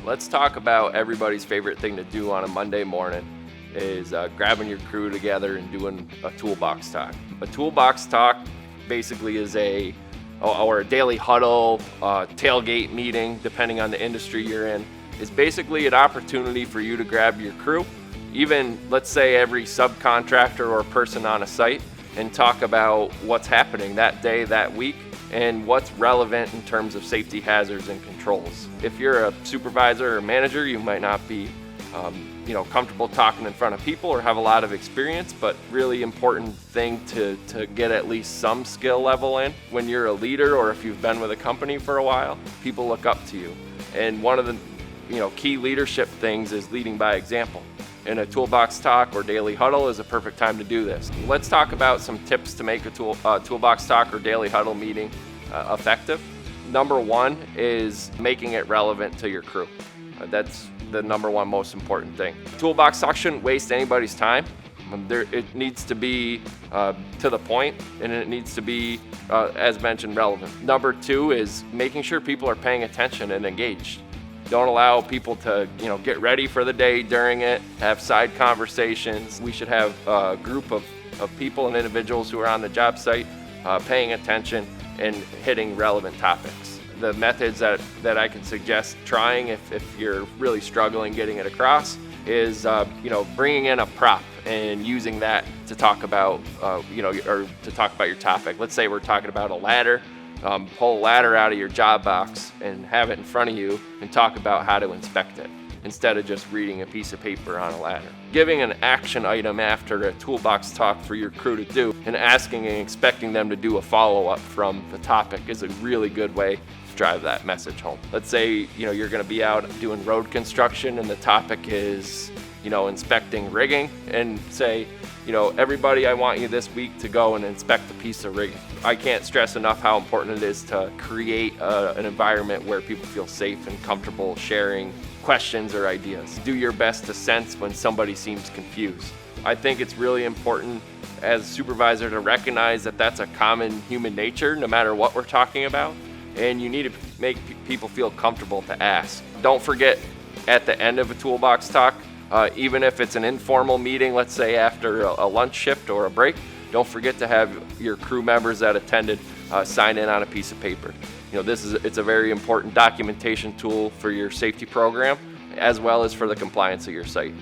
Let's talk about everybody's favorite thing to do on a Monday morning is grabbing your crew together and doing a toolbox talk. A toolbox talk basically is a daily huddle, tailgate meeting, depending on the industry you're in, is basically an opportunity for you to grab your crew, even let's say every subcontractor or person on a site, and talk about what's happening that day, that week, and what's relevant in terms of safety hazards and controls. If you're a supervisor or manager, you might not be comfortable talking in front of people or have a lot of experience, but really important thing to get at least some skill level in. When you're a leader or if you've been with a company for a while, people look up to you. And one of the key leadership things is leading by example. And a toolbox talk or daily huddle is a perfect time to do this. Let's talk about some tips to make a toolbox talk or daily huddle meeting effective. Number one is making it relevant to your crew. That's the number one most important thing. Toolbox talk shouldn't waste anybody's time. It needs to be to the point, and it needs to be, as mentioned, relevant. Number two is making sure people are paying attention and engaged. Don't allow people to get ready for the day during it, have side conversations. We should have a group of people and individuals who are on the job site paying attention and hitting relevant topics. The methods that I can suggest trying if you're really struggling getting it across is bringing in a prop and using that to talk about or to talk about your topic. Let's say we're talking about a ladder. Pull a ladder out of your job box and have it in front of you and talk about how to inspect it instead of just reading a piece of paper on a ladder. Giving an action item after a toolbox talk for your crew to do and asking and expecting them to do a follow-up from the topic is a really good way to drive that message home. Let's say you're going to be out doing road construction and the topic is inspecting rigging, and say everybody, I want you this week to go and inspect a piece of rigging. I can't stress enough how important it is to create an environment where people feel safe and comfortable sharing questions or ideas. Do your best to sense when somebody seems confused. I think it's really important as a supervisor to recognize that that's a common human nature no matter what we're talking about, and you need to make people feel comfortable to ask. Don't forget, at the end of a toolbox talk, even if it's an informal meeting, let's say after a lunch shift or a break, don't forget to have your crew members that attended sign in on a piece of paper. It's a very important documentation tool for your safety program as well as for the compliance of your site.